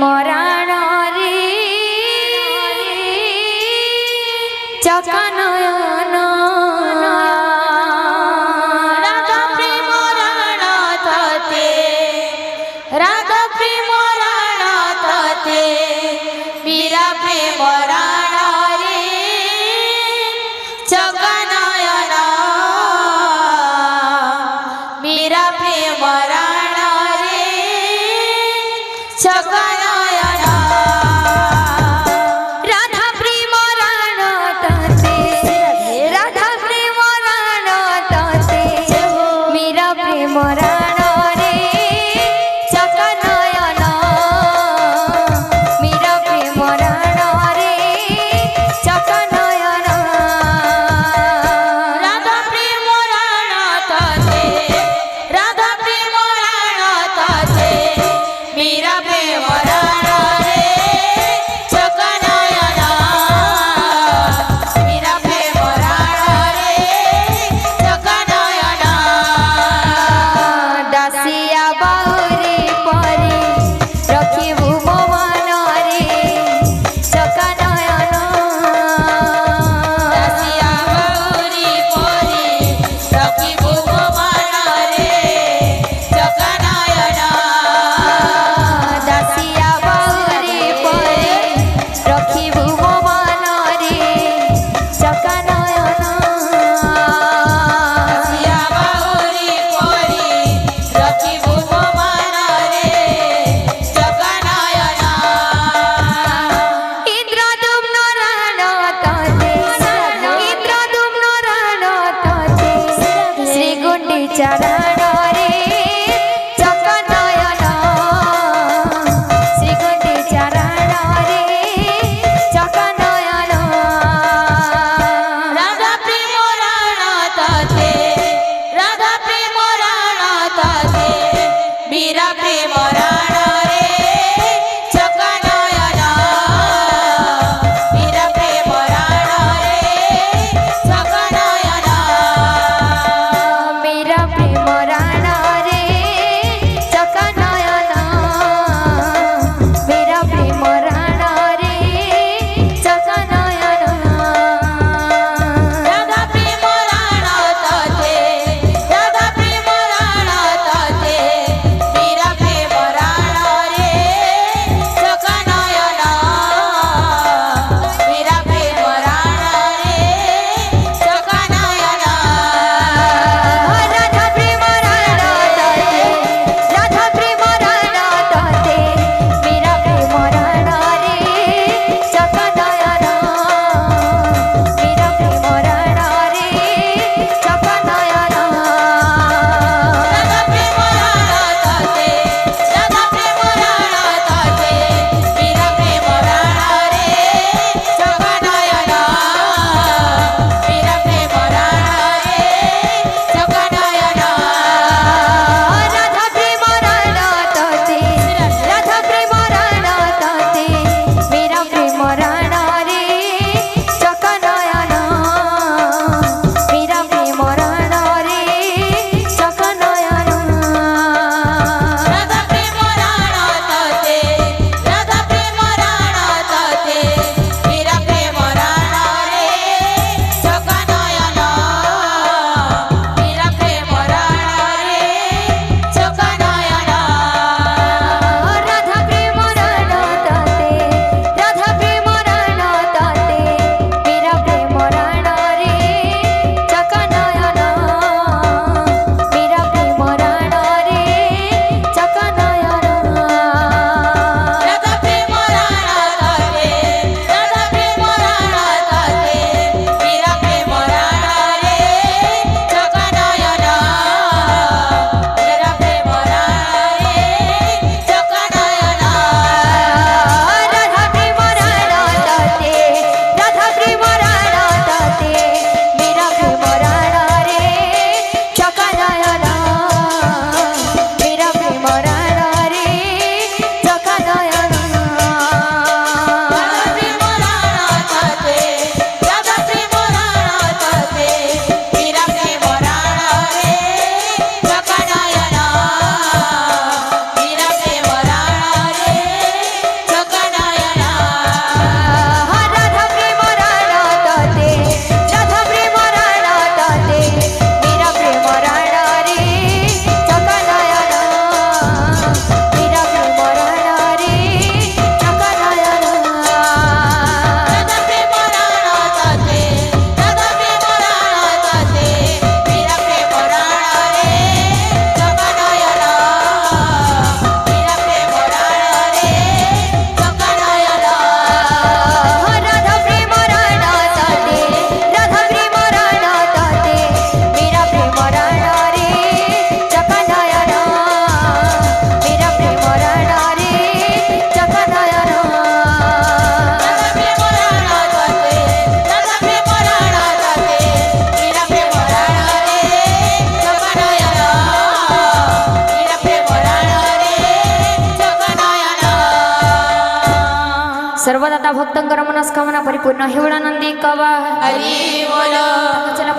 প্রেমরাণ রে চকনয়ন রাধা প্রেমরাণ ততে রাধা প্রেমরাণ ততে মীরা প্রেমরাণ রে চকনয়ন মীরা প্রেমরাণ রে চকনয়ন রাধা প্রেমরাণ ততে রাধা প্রেমরাণ ততে মীরা প্রেমরাণ রে চকনয়ন মীরা প্রেমরাণ রে চকনয়ন রাধা প্রেমরাণ ততে রাধা প্রেমরাণ ততে মীরা প্রেমরাণ রে চকনয়ন মীরা প্রেমরাণ রে চকনয়ন দাসিয়া বাউরি পরি রখিবু মো মনরে চকনয়ন দাসিয়া বাউরি পরি রখিবু মো মনরে চকনয়ন দাসিয়া বাউরি পরি রখিবু মো মনরে চকনয়ন দাসিয়া বাউরি পরি রখিবু মো মনরে চকনয়ন ইন্দ্রদুম্ন রাণ ততে ইন্দ্রদুম্ন রাণ ততে শ্রীগুণ্ডিচা রাণ রে চকনয়ন শ্রীগুণ্ডিচা রাণ রে চকনয়ন রাধা প্রেমরাণ ততে রাধা প্রেমরাণ ততে মীরা প্রেমরাণ রে চকনয়ন মীরা প্রেমরাণ রে চকনয়ন মীরা প্রেমরাণ রে চকনয়ন মীরা প্রেমরাণ রে চকনয়ন রাধা প্রেমরাণ ততে রাধা প্রেমরাণ ততে মীরা প্রেমরাণ सर्वदाता भक्तंकर मनस्कामना परिपूर्ण हेवळानंदी कवा हरी बोल. चला